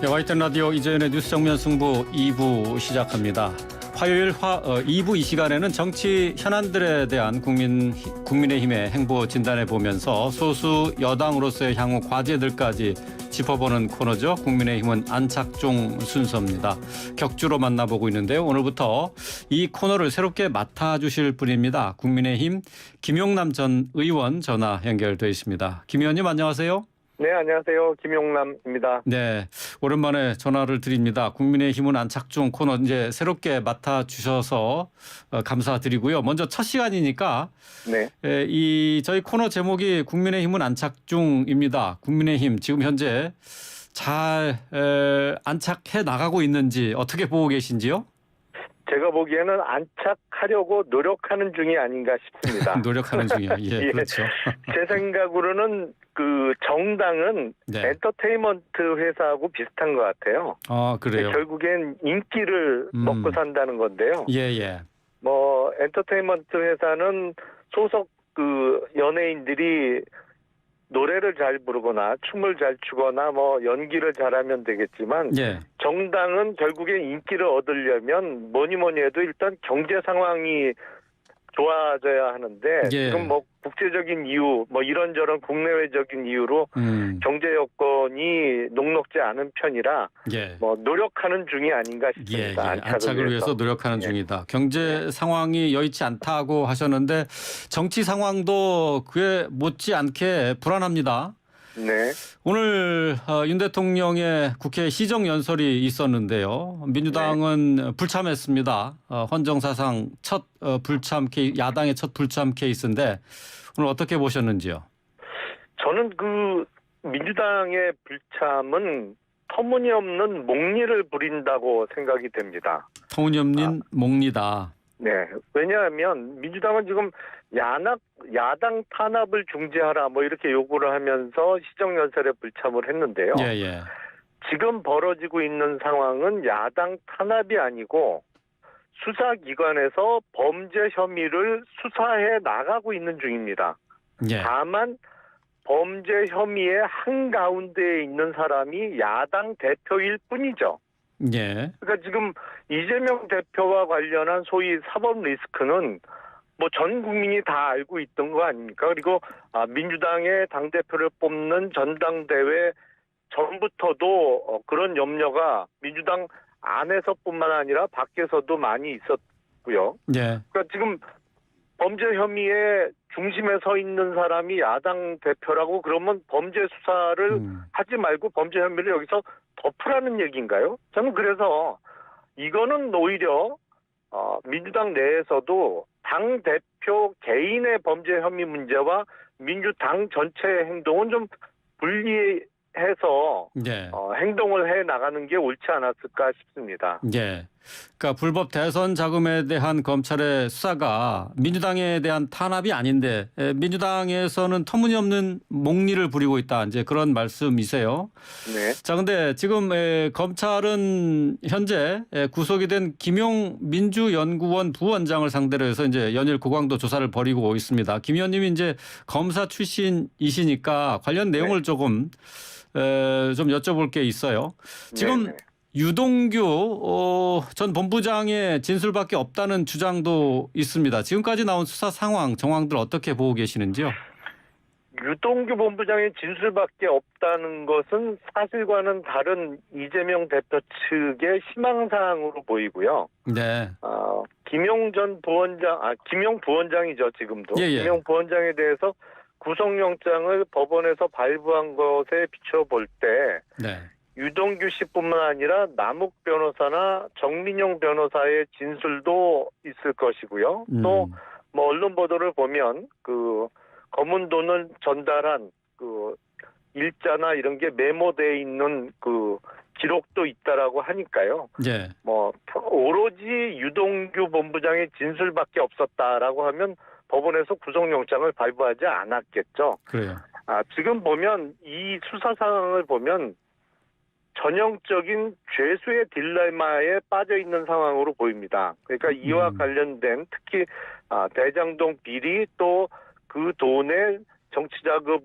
네, 와이튼 라디오 이재현의 뉴스 정면 승부 2부 시작합니다. 화요일 2부 이 시간에는 정치 현안들에 대한 국민의힘의 행보 진단해 보면서 소수 여당으로서의 향후 과제들까지 짚어보는 코너죠. 국민의힘은 안착종 순서입니다. 격주로 만나보고 있는데요. 오늘부터 이 코너를 새롭게 맡아주실 분입니다. 국민의힘 김용남 전 의원 전화 연결돼 있습니다. 김 의원님 안녕하세요. 네, 안녕하세요. 김용남입니다. 네, 오랜만에 전화를 드립니다. 국민의힘은 안착종 코너 이제 새롭게 맡아주셔서 감사드리고요. 먼저 첫 시간이니까 네. 저희 코너 제목이 국민의힘은 안착중입니다. 국민의힘 지금 현재 잘 안착해 나가고 있는지 어떻게 보고 계신지요? 제가 보기에는 안착하려고 노력하는 중이 아닌가 싶습니다. 노력하는 중이요. 예, 예. 그렇죠. 제 생각으로는 그 정당은 네. 엔터테인먼트 회사하고 비슷한 것 같아요. 아, 그래요. 결국엔 인기를 먹고 산다는 건데요. 예, 예. 뭐 엔터테인먼트 회사는 소속 그 연예인들이 노래를 잘 부르거나 춤을 잘 추거나 뭐 연기를 잘하면 되겠지만 예. 정당은 결국에 인기를 얻으려면 뭐니 해도 일단 경제 상황이 좋아져야 하는데 예. 지금 뭐 국제적인 이유 뭐 이런저런 국내외적인 이유로 경제 여건이 녹록지 않은 편이라 예. 뭐 노력하는 중이 아닌가 예, 싶습니다. 예. 안착을 위해서 노력하는 예. 중이다. 경제 상황이 여의치 않다고 하셨는데 정치 상황도 그에 못지않게 불안합니다. 네. 오늘 윤 대통령의 국회 시정연설이 있었는데요. 민주당은 불참했습니다. 헌정사상 첫 불참 케이스, 야당의 첫 불참 케이스인데 오늘 어떻게 보셨는지요? 저는 그 민주당의 불참은 터무니없는 몽리를 부린다고 생각이 됩니다. 터무니없는 몽리다. 네. 왜냐하면 민주당은 지금 야당 탄압을 중지하라 뭐 이렇게 요구를 하면서 시정연설에 불참을 했는데요. 예, 예. 지금 벌어지고 있는 상황은 야당 탄압이 아니고 수사기관에서 범죄 혐의를 수사해 나가고 있는 중입니다. 예. 다만 범죄 혐의의 한가운데에 있는 사람이 야당 대표일 뿐이죠. 예. 그러니까 지금 이재명 대표와 관련한 소위 사법 리스크는 뭐 전 국민이 다 알고 있던 거 아닙니까? 그리고 민주당의 당대표를 뽑는 전당대회 전부터도 그런 염려가 민주당 안에서뿐만 아니라 밖에서도 많이 있었고요. 예. 그러니까 지금 범죄 혐의의 중심에 서 있는 사람이 야당 대표라고 그러면 범죄 수사를 하지 말고 범죄 혐의를 여기서 덮으라는 얘기인가요? 저는 그래서 이거는 오히려 민주당 내에서도 당 대표 개인의 범죄 혐의 문제와 민주당 전체의 행동은 좀 분리해서 예. 행동을 해 나가는 게 옳지 않았을까 싶습니다. 예. 그러니까 불법 대선 자금에 대한 검찰의 수사가 민주당에 대한 탄압이 아닌데 민주당에서는 터무니없는 몽리를 부리고 있다. 이제 그런 말씀이세요. 네. 자, 근데 지금 검찰은 현재 구속이 된 김용 민주연구원 부원장을 상대로 해서 이제 연일 고강도 조사를 벌이고 있습니다. 김 의원님이 이제 검사 출신이시니까 관련 내용을 조금 좀 여쭤볼 게 있어요. 지금 네네. 유동규 전 본부장의 진술밖에 없다는 주장도 있습니다. 지금까지 나온 수사 상황, 정황들 어떻게 보고 계시는지요? 유동규 본부장의 진술밖에 없다는 것은 사실과는 다른 이재명 대표 측의 희망사항으로 보이고요. 네. 김용 전 부원장, 김용 부원장이죠, 지금도. 예, 예. 김용 부원장에 대해서 구속영장을 법원에서 발부한 것에 비춰볼 때 네. 유동규 씨뿐만 아니라 남욱 변호사나 정민용 변호사의 진술도 있을 것이고요. 또 뭐 언론 보도를 보면 그 검은 돈을 전달한 그 일자나 이런 게 메모되어 있는 그 기록도 있다라고 하니까요. 예. 뭐 오로지 유동규 본부장의 진술밖에 없었다라고 하면 법원에서 구속영장을 발부하지 않았겠죠. 그래요. 지금 보면 이 수사 상황을 보면 전형적인 죄수의 딜레마에 빠져 있는 상황으로 보입니다. 그러니까 이와 관련된 특히 대장동 비리 또 그 돈의 정치자금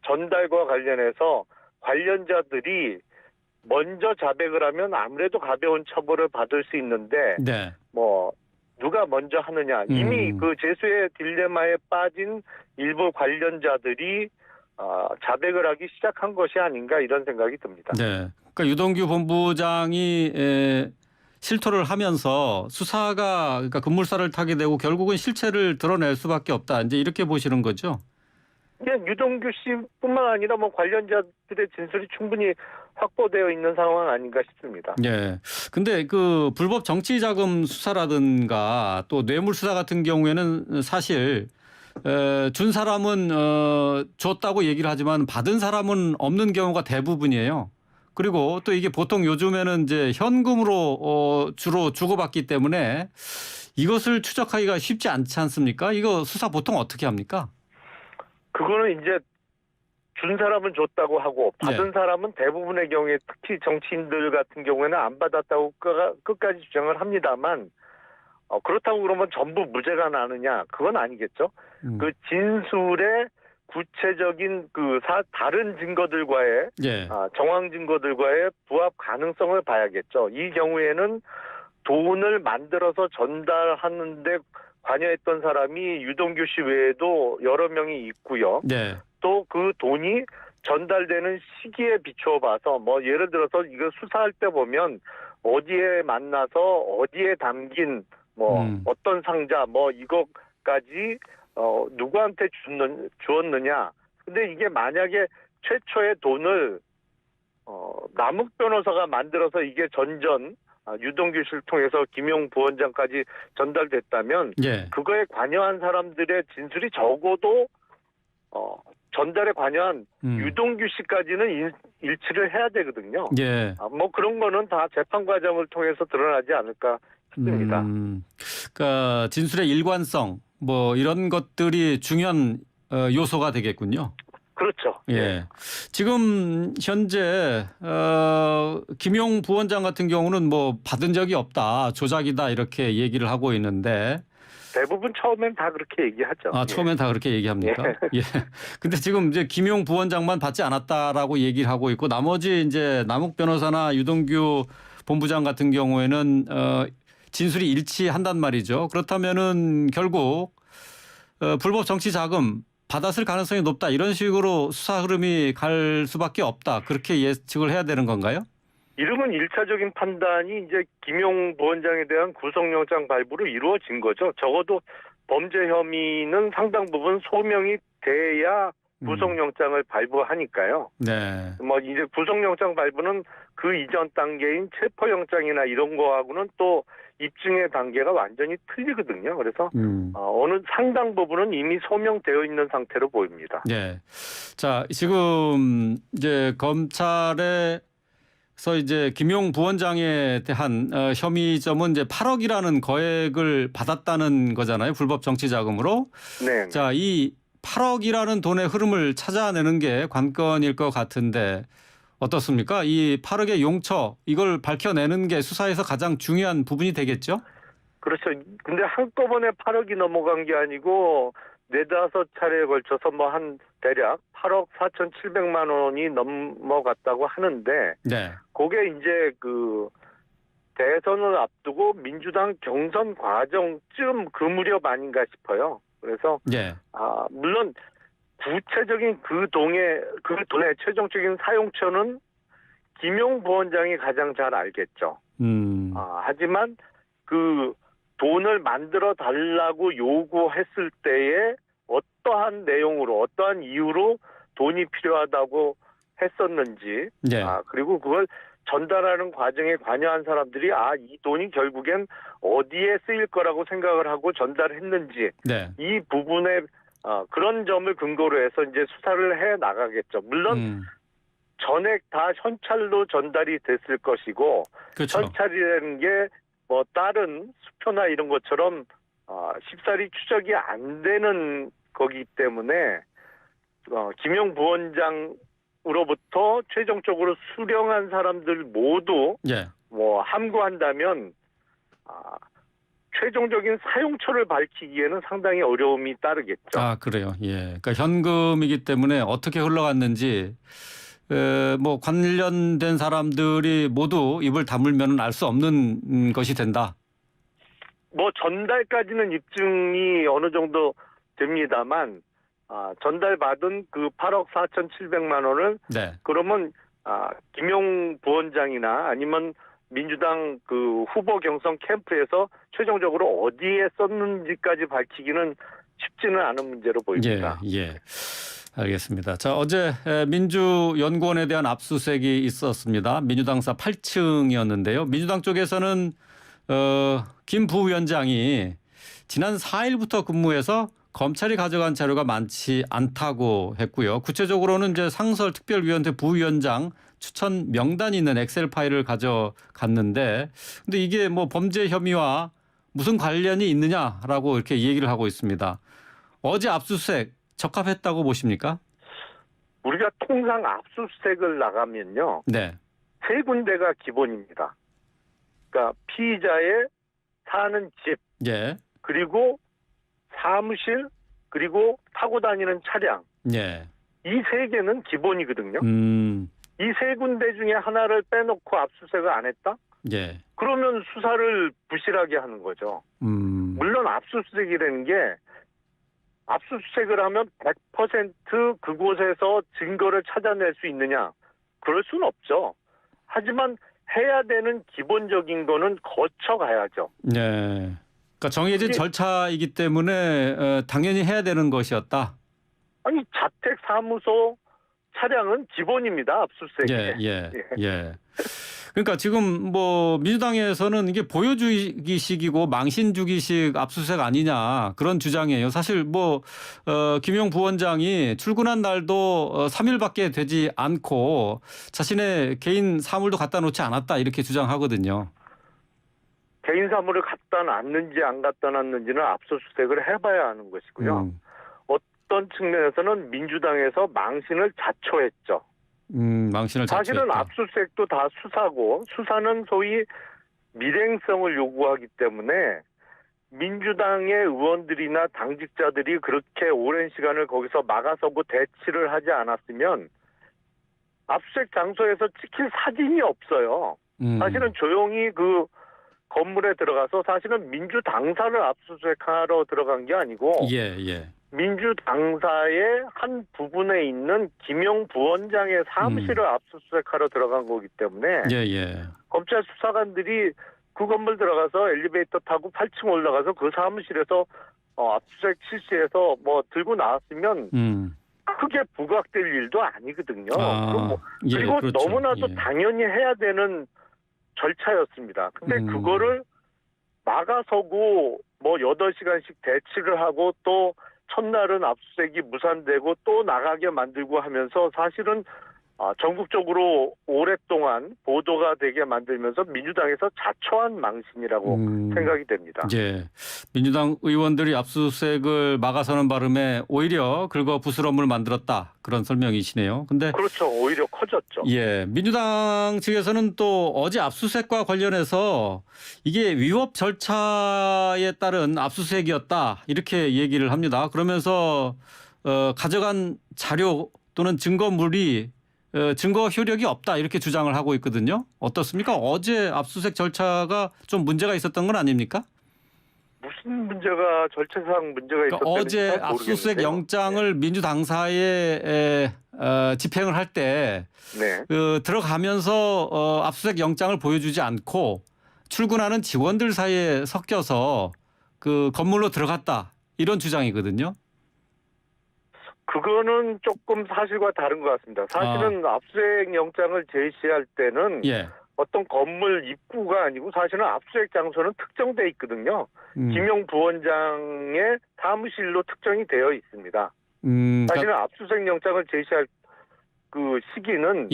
전달과 관련해서 관련자들이 먼저 자백을 하면 아무래도 가벼운 처벌을 받을 수 있는데 네. 뭐 누가 먼저 하느냐. 이미 그 죄수의 딜레마에 빠진 일부 관련자들이 자백을 하기 시작한 것이 아닌가 이런 생각이 듭니다. 네. 그러니까 유동규 본부장이 실토를 하면서 수사가 그러니까 급물살을 타게 되고 결국은 실체를 드러낼 수밖에 없다. 이제 이렇게 보시는 거죠? 예, 유동규 씨뿐만 아니라 뭐 관련자들의 진술이 충분히 확보되어 있는 상황 아닌가 싶습니다. 예. 근데 그 불법 정치 자금 수사라든가 또 뇌물 수사 같은 경우에는 사실 준 사람은 줬다고 얘기를 하지만 받은 사람은 없는 경우가 대부분이에요. 그리고 또 이게 보통 요즘에는 이제 현금으로 주로 주고받기 때문에 이것을 추적하기가 쉽지 않지 않습니까? 이거 수사 보통 어떻게 합니까? 그거는 이제 준 사람은 줬다고 하고 받은 네. 사람은 대부분의 경우에 특히 정치인들 같은 경우에는 안 받았다고 끝까지 주장을 합니다만 그렇다고 그러면 전부 무죄가 나느냐 그건 아니겠죠. 그 진술의 구체적인 다른 증거들과의 예. 정황 증거들과의 부합 가능성을 봐야겠죠. 이 경우에는 돈을 만들어서 전달하는데 관여했던 사람이 유동규 씨 외에도 여러 명이 있고요. 네. 또 그 돈이 전달되는 시기에 비추어 봐서 뭐 예를 들어서 이거 수사할 때 보면 어디에 만나서 어디에 담긴 뭐 어떤 상자 뭐 이것까지 누구한테 주었느냐. 근데 이게 만약에 최초의 돈을 남욱 변호사가 만들어서 이게 전전 유동규 씨를 통해서 김용 부원장까지 전달됐다면 예. 그거에 관여한 사람들의 진술이 적어도 전달에 관여한 유동규 씨까지는 일치를 해야 되거든요. 예. 뭐 그런 거는 다 재판 과정을 통해서 드러나지 않을까 싶습니다. 그러니까 진술의 일관성 뭐 이런 것들이 중요한 요소가 되겠군요. 그렇죠. 예. 지금 현재 김용 부원장 같은 경우는 뭐 받은 적이 없다, 조작이다 이렇게 얘기를 하고 있는데 대부분 처음엔 다 그렇게 얘기하죠. 처음엔 다 그렇게 얘기합니까? 예. 근데 지금 이제 김용 부원장만 받지 않았다라고 얘기를 하고 있고 나머지 이제 남욱 변호사나 유동규 본부장 같은 경우에는 진술이 일치한단 말이죠. 그렇다면은 결국 불법 정치 자금 받았을 가능성이 높다 이런 식으로 수사 흐름이 갈 수밖에 없다. 그렇게 예측을 해야 되는 건가요? 이름은 1차적인 판단이 이제 김용 부원장에 대한 구속영장 발부로 이루어진 거죠. 적어도 범죄 혐의는 상당 부분 소명이 돼야 구속영장을 발부하니까요. 네. 뭐 이제 구속영장 발부는 그 이전 단계인 체포영장이나 이런 거하고는 또 입증의 단계가 완전히 틀리거든요. 그래서 어느 상당 부분은 이미 소명되어 있는 상태로 보입니다. 네. 자, 지금 이제 검찰에서 이제 김용 부원장에 대한 혐의점은 이제 8억이라는 거액을 받았다는 거잖아요. 불법 정치 자금으로. 네. 자, 이 8억이라는 돈의 흐름을 찾아내는 게 관건일 것 같은데 어떻습니까? 이 8억의 용처 이걸 밝혀내는 게 수사에서 가장 중요한 부분이 되겠죠? 그렇죠. 근데 한꺼번에 8억이 넘어간 게 아니고 4-5차례에 걸쳐서 뭐 한 대략 8억 4,700만 원이 넘어갔다고 하는데 네. 그게 이제 그 대선을 앞두고 민주당 경선 과정쯤 그 무렵 아닌가 싶어요. 그래서 네. 물론 구체적인 그 돈의 최종적인 사용처는 김용 부원장이 가장 잘 알겠죠. 하지만 그 돈을 만들어 달라고 요구했을 때에 어떠한 내용으로 어떠한 이유로 돈이 필요하다고 했었는지 네. 그리고 그걸 전달하는 과정에 관여한 사람들이 이 돈이 결국엔 어디에 쓰일 거라고 생각을 하고 전달했는지 네. 이 부분에 그런 점을 근거로 해서 이제 수사를 해 나가겠죠. 물론 전액 다 현찰로 전달이 됐을 것이고 그렇죠. 현찰이라는 게 뭐 다른 수표나 이런 것처럼 쉽사리 추적이 안 되는 거기 때문에 김용 부원장으로부터 최종적으로 수령한 사람들 모두 예. 뭐 함구한다면 최종적인 사용처를 밝히기에는 상당히 어려움이 따르겠죠. 그래요. 예. 그러니까 현금이기 때문에 어떻게 흘러갔는지 뭐 관련된 사람들이 모두 입을 다물면 알 수 없는 것이 된다. 뭐 전달까지는 입증이 어느 정도 됩니다만 전달받은 그 8억 4,700만 원을 네. 그러면 김용 부원장이나 아니면 민주당 그 후보 경선 캠프에서 최종적으로 어디에 썼는지까지 밝히기는 쉽지는 않은 문제로 보입니다. 예. 알겠습니다. 자, 어제 민주연구원에 대한 압수수색이 있었습니다. 민주당사 8층이었는데요. 민주당 쪽에서는 김 부위원장이 지난 4일부터 근무해서 검찰이 가져간 자료가 많지 않다고 했고요. 구체적으로는 이제 상설 특별위원회 부위원장 추천 명단이 있는 엑셀 파일을 가져갔는데, 근데 이게 뭐 범죄 혐의와 무슨 관련이 있느냐라고 이렇게 얘기를 하고 있습니다. 어제 압수수색 적합했다고 보십니까? 우리가 통상 압수수색을 나가면요. 네. 세 군데가 기본입니다. 그러니까 피의자의 사는 집, 예. 그리고 사무실, 그리고 타고 다니는 차량. 예. 이 세 개는 기본이거든요. 이 세 군데 중에 하나를 빼놓고 압수수색을 안 했다? 예. 그러면 수사를 부실하게 하는 거죠. 물론 압수수색이라는 게 압수수색을 하면 100% 그곳에서 증거를 찾아낼 수 있느냐? 그럴 수는 없죠. 하지만 해야 되는 기본적인 거는 거쳐가야죠. 네. 그러니까 정해진 절차이기 때문에 당연히 해야 되는 것이었다. 아니 자택, 사무소, 차량은 기본입니다. 압수수색에. 예. 그러니까 지금 뭐 민주당에서는 이게 보여주기식이고 망신주기식 압수수색 아니냐 그런 주장이에요. 사실 뭐 김용 부원장이 출근한 날도 3일밖에 되지 않고 자신의 개인 사물도 갖다 놓지 않았다 이렇게 주장하거든요. 개인 사물을 갖다 놨는지 안 갖다 놨는지는 압수수색을 해봐야 하는 것이고요. 어떤 측면에서는 민주당에서 망신을 자초했죠. 망신을 사실은 자초했다. 압수수색도 다 수사고 수사는 소위 밀행성을 요구하기 때문에 민주당의 의원들이나 당직자들이 그렇게 오랜 시간을 거기서 막아서고 대치를 하지 않았으면 압수수색 장소에서 찍힐 사진이 없어요. 사실은 조용히 그 건물에 들어가서 사실은 민주당사를 압수수색하러 들어간 게 아니고 예. 민주당사의 한 부분에 있는 김용 부원장의 사무실을 압수수색하러 들어간 거기 때문에 예. 검찰 수사관들이 그 건물 들어가서 엘리베이터 타고 8층 올라가서 그 사무실에서 압수수색 실시해서 뭐 들고 나왔으면 크게 부각될 일도 아니거든요. 그리고 그렇죠. 너무나도 당연히 해야 되는 절차였습니다. 근데 그거를 막아서고 뭐 8시간씩 대치를 하고 또 첫날은 압수수색이 무산되고 또 나가게 만들고 하면서 사실은 전국적으로 오랫동안 보도가 되게 만들면서 민주당에서 자초한 망신이라고 생각이 됩니다. 예. 민주당 의원들이 압수수색을 막아서는 바람에 오히려 긁어 부스럼을 만들었다. 그런 설명이시네요. 근데 그렇죠. 오히려 커졌죠. 예. 민주당 측에서는 또 어제 압수수색과 관련해서 이게 위법 절차에 따른 압수수색이었다. 이렇게 얘기를 합니다. 그러면서 가져간 자료 또는 증거물이 증거 효력이 없다 이렇게 주장을 하고 있거든요. 어떻습니까? 어제 압수수색 절차가 좀 문제가 있었던 건 아닙니까? 무슨 문제가 절차상 문제가 있었다는지 어제 압수수색 영장을 민주당사에 집행을 할 때 들어가면서 압수수색 영장을 보여주지 않고 출근하는 직원들 사이에 섞여서 그 건물로 들어갔다 이런 주장이거든요. 그거는 조금 사실과 다른 것 같습니다. 사실은 압수수색 영장을 제시할 때는 어떤 건물 입구가 아니고 사실은 압수수색 장소는 특정돼 있거든요. 김용 부원장의 사무실로 특정이 되어 있습니다. 사실은 압수수색 영장을 제시할 그 시기는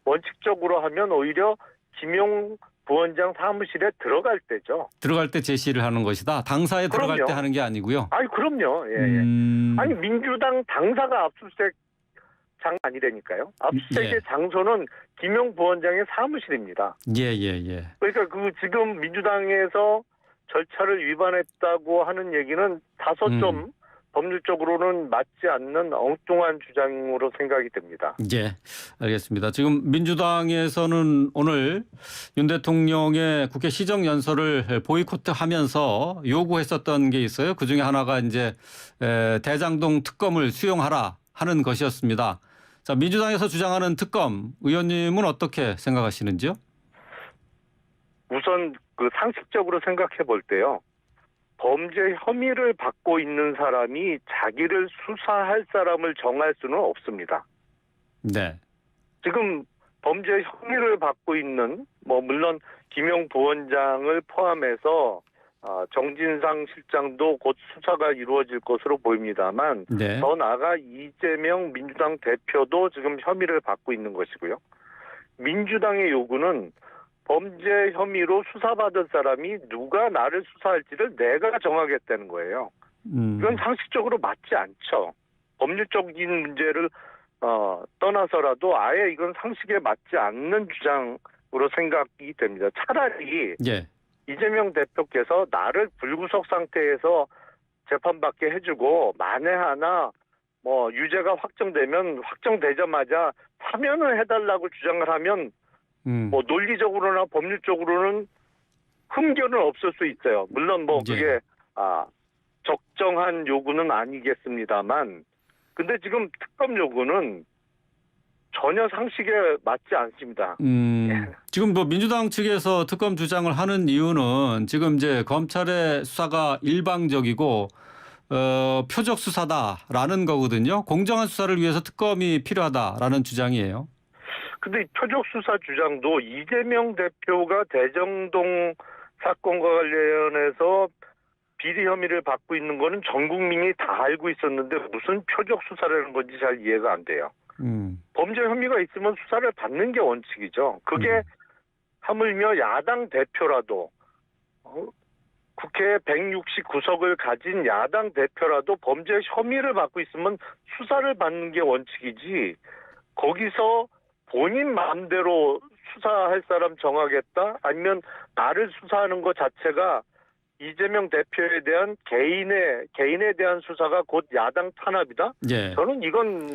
원칙적으로 하면 오히려 김용 부원장 사무실에 들어갈 때죠. 들어갈 때 제시를 하는 것이다. 당사에 들어갈 때 하는 게 아니고요. 아니 그럼요. 예. 아니 민주당 당사가 압수수색 장 아니라니까요. 압수수색의 장소는 김용 부원장의 사무실입니다. 예. 그러니까 그 지금 민주당에서 절차를 위반했다고 하는 얘기는 다소 좀 법률적으로는 맞지 않는 엉뚱한 주장으로 생각이 됩니다. 예, 알겠습니다. 지금 민주당에서는 오늘 윤 대통령의 국회 시정연설을 보이콧하면서 요구했었던 게 있어요. 그중에 하나가 이제 대장동 특검을 수용하라 하는 것이었습니다. 자, 민주당에서 주장하는 특검, 의원님은 어떻게 생각하시는지요? 우선 그 상식적으로 생각해 볼 때요. 범죄 혐의를 받고 있는 사람이 자기를 수사할 사람을 정할 수는 없습니다. 네. 지금 범죄 혐의를 받고 있는 물론 김용 부원장을 포함해서 정진상 실장도 곧 수사가 이루어질 것으로 보입니다만 네. 더 나아가 이재명 민주당 대표도 지금 혐의를 받고 있는 것이고요. 민주당의 요구는 범죄 혐의로 수사받을 사람이 누가 나를 수사할지를 내가 정하겠다는 거예요. 이건 상식적으로 맞지 않죠. 법률적인 문제를 떠나서라도 아예 이건 상식에 맞지 않는 주장으로 생각이 됩니다. 차라리 예. 이재명 대표께서 나를 불구속 상태에서 재판받게 해주고 만에 하나 유죄가 확정되자마자 사면을 해달라고 주장을 하면 논리적으로나 법률적으로는 흠결은 없을 수 있어요. 물론 그게 적정한 요구는 아니겠습니다만, 근데 지금 특검 요구는 전혀 상식에 맞지 않습니다. 지금 민주당 측에서 특검 주장을 하는 이유는 지금 이제 검찰의 수사가 일방적이고 표적 수사다라는 거거든요. 공정한 수사를 위해서 특검이 필요하다라는 주장이에요. 근데 표적 수사 주장도 이재명 대표가 대정동 사건과 관련해서 비리 혐의를 받고 있는 거는 전 국민이 다 알고 있었는데 무슨 표적 수사라는 건지 잘 이해가 안 돼요. 범죄 혐의가 있으면 수사를 받는 게 원칙이죠. 그게 하물며 야당 대표라도 국회 169석을 가진 야당 대표라도 범죄 혐의를 받고 있으면 수사를 받는 게 원칙이지, 거기서 본인 마음대로 수사할 사람 정하겠다? 아니면 나를 수사하는 것 자체가 이재명 대표에 대한 개인에 대한 수사가 곧 야당 탄압이다? 예. 저는 이건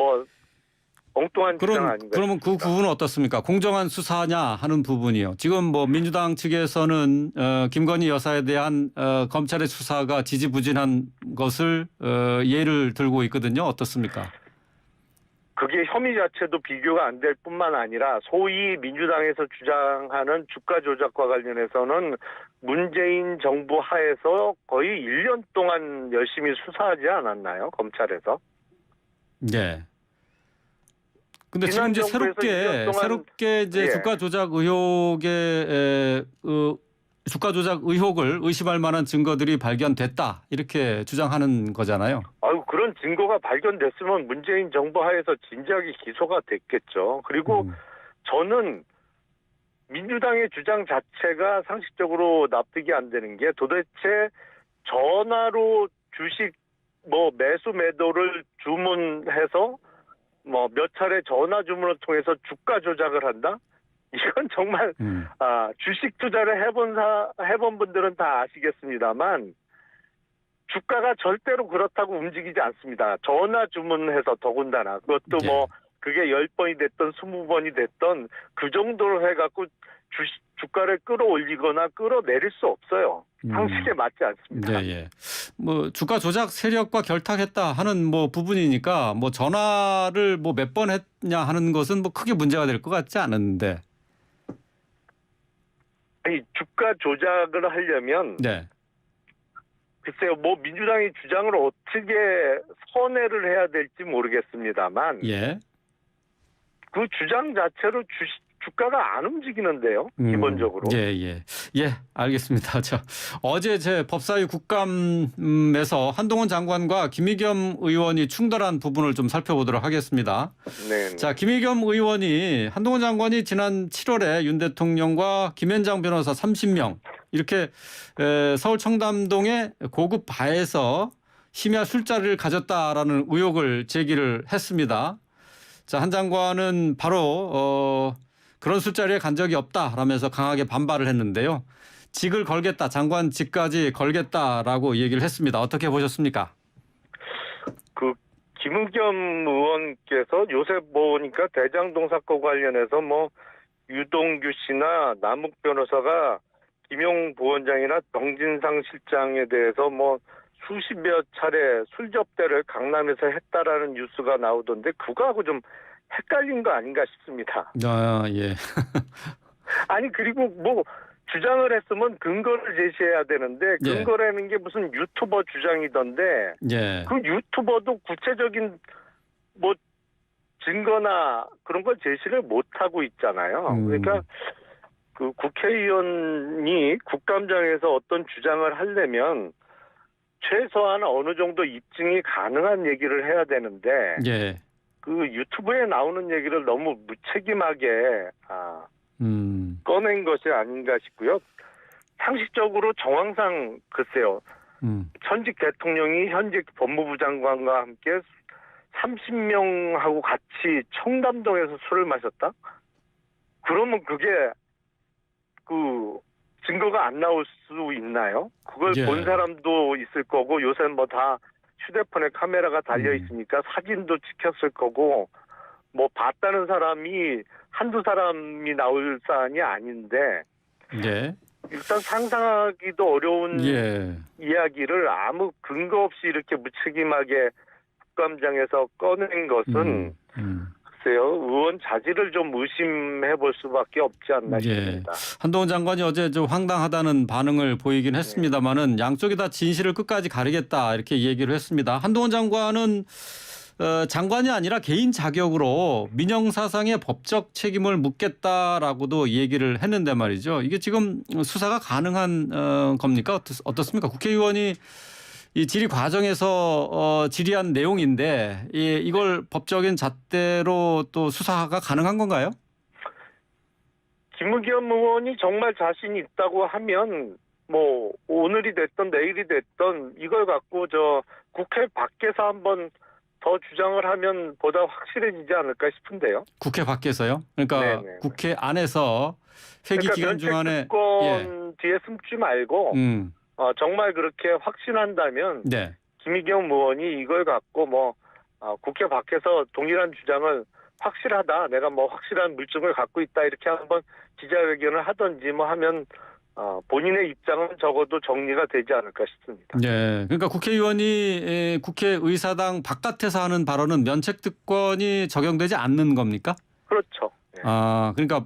엉뚱한 주장 아닌가. 그러면 그 부분은 어떻습니까? 공정한 수사냐 하는 부분이요. 지금 민주당 측에서는 김건희 여사에 대한 검찰의 수사가 지지부진한 것을 예를 들고 있거든요. 어떻습니까? 그게 혐의 자체도 비교가 안 될 뿐만 아니라 소위 민주당에서 주장하는 주가 조작과 관련해서는 문재인 정부 하에서 거의 1년 동안 열심히 수사하지 않았나요? 검찰에서. 네. 근데 지금 이제 새롭게 이제 주가 조작 주가 조작 의혹을 의심할 만한 증거들이 발견됐다 이렇게 주장하는 거잖아요. 그런 증거가 발견됐으면 문재인 정부 하에서 진작에 기소가 됐겠죠. 그리고 저는 민주당의 주장 자체가 상식적으로 납득이 안 되는 게, 도대체 전화로 주식 매수 매도를 주문해서 몇 차례 전화 주문을 통해서 주가 조작을 한다? 이건 정말 주식 투자를 해본 분들은 다 아시겠습니다만 주가가 절대로 그렇다고 움직이지 않습니다. 전화 주문해서 더군다나 그것도 그게 10번이 됐던 20번이 됐던 그 정도로 해갖고 주가를 끌어올리거나 끌어내릴 수 없어요. 상식에 맞지 않습니다. 예. 주가 조작 세력과 결탁했다 하는 부분이니까 전화를 몇 번 했냐 하는 것은 크게 문제가 될 것 같지 않은데. 아니, 주가 조작을 하려면 글쎄요, 민주당이 주장을 어떻게 선회를 해야 될지 모르겠습니다만 그 주장 자체로 주가가 안 움직이는데요, 기본적으로. 예, 알겠습니다. 어제 제 법사위 국감에서 한동훈 장관과 김의겸 의원이 충돌한 부분을 좀 살펴보도록 하겠습니다. 네. 자, 김의겸 의원이 한동훈 장관이 지난 7월에 윤 대통령과 김현장 변호사 30명 이렇게 서울 청담동의 고급 바에서 심야 술자리를 가졌다라는 의혹을 제기를 했습니다. 자, 한 장관은 바로 그런 술자리에 간 적이 없다라면서 강하게 반발을 했는데요. 직을 걸겠다, 장관 직까지 걸겠다라고 얘기를 했습니다. 어떻게 보셨습니까? 그 김의겸 의원께서 요새 보니까 대장동 사건 관련해서 뭐 유동규 씨나 남욱 변호사가 김용 부원장이나 정진상 실장에 대해서 뭐 수십여 차례 술 접대를 강남에서 했다라는 뉴스가 나오던데 그거하고 좀 헷갈린 거 아닌가 싶습니다. 아, 예. 아니 그리고 뭐 주장을 했으면 근거를 제시해야 되는데 예. 근거라는 게 무슨 유튜버 주장이던데 예. 그 유튜버도 구체적인 뭐 증거나 그런 걸 제시를 못 하고 있잖아요. 그러니까 그 국회의원이 국감장에서 어떤 주장을 하려면 최소한 어느 정도 입증이 가능한 얘기를 해야 되는데 예. 그 유튜브에 나오는 얘기를 너무 무책임하게 꺼낸 것이 아닌가 싶고요. 상식적으로 정황상 글쎄요. 현직 대통령이 현직 법무부 장관과 함께 30명하고 같이 청담동에서 술을 마셨다? 그러면 그게 그 증거가 안 나올 수 있나요? 그걸 예. 본 사람도 있을 거고 요새는 뭐 다 휴대폰에 카메라가 달려 있으니까 사진도 찍혔을 거고 뭐 봤다는 사람이 한두 사람이 나올 사안이 아닌데 예. 일단 상상하기도 어려운 예. 이야기를 아무 근거 없이 이렇게 무책임하게 국감장에서 꺼낸 것은 글쎄요, 의원 자질을 좀 의심해 볼 수밖에 없지 않나 예. 싶습니다. 한동훈 장관이 어제 좀 황당하다는 반응을 보이긴 했습니다만은 양쪽이 다 진실을 끝까지 가리겠다 이렇게 얘기를 했습니다. 한동훈 장관은 장관이 아니라 개인 자격으로 민영사상의 법적 책임을 묻겠다라고도 얘기를 했는데 말이죠. 이게 지금 수사가 가능한 겁니까? 어떻습니까? 국회의원이 이 질의 과정에서 질의한 내용인데 이걸 법적인 잣대로 또 수사가 가능한 건가요? 김의겸 의원이 정말 자신이 있다고 하면 뭐 오늘이 됐던 내일이 됐던 이걸 갖고 저 국회 밖에서 한번 더 주장을 하면 보다 확실해지지 않을까 싶은데요. 국회 밖에서요? 그러니까 네네. 국회 안에서 회기 그러니까 기간 중간에 면책특권 뒤에 숨지 말고 정말 그렇게 확신한다면 네. 김의겸 의원이 이걸 갖고 뭐 국회 밖에서 동일한 주장을 확실하다, 내가 뭐 확실한 물증을 갖고 있다 이렇게 한번 기자회견을 하든지 뭐 하면 본인의 입장은 적어도 정리가 되지 않을까 싶습니다. 네. 그러니까 국회의원이 국회의사당 바깥에서 하는 발언은 면책특권이 적용되지 않는 겁니까? 그렇죠. 네. 그러니까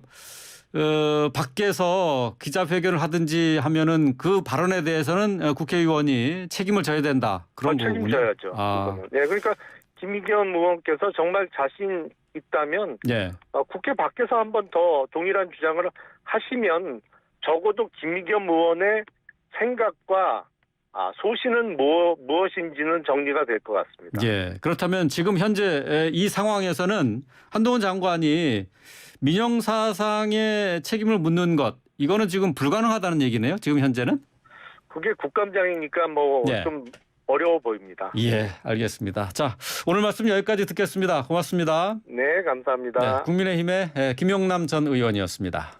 밖에서 기자회견을 하든지 하면은 그 발언에 대해서는 국회의원이 책임을 져야 된다. 그런 거군요. 책임져야죠. 네, 그러니까 김의겸 의원께서 정말 자신 있다면 예. 국회 밖에서 한번 더 동일한 주장을 하시면 적어도 김의겸 의원의 생각과 소신은 무엇인지는 정리가 될 것 같습니다. 예. 그렇다면 지금 현재 이 상황에서는 한동훈 장관이 민영사상의 책임을 묻는 것 이거는 지금 불가능하다는 얘기네요. 지금 현재는. 그게 국감장이니까 뭐 좀 어려워 보입니다. 예, 알겠습니다. 자, 오늘 말씀 여기까지 듣겠습니다. 고맙습니다. 네, 감사합니다. 네, 국민의힘의 김용남 전 의원이었습니다.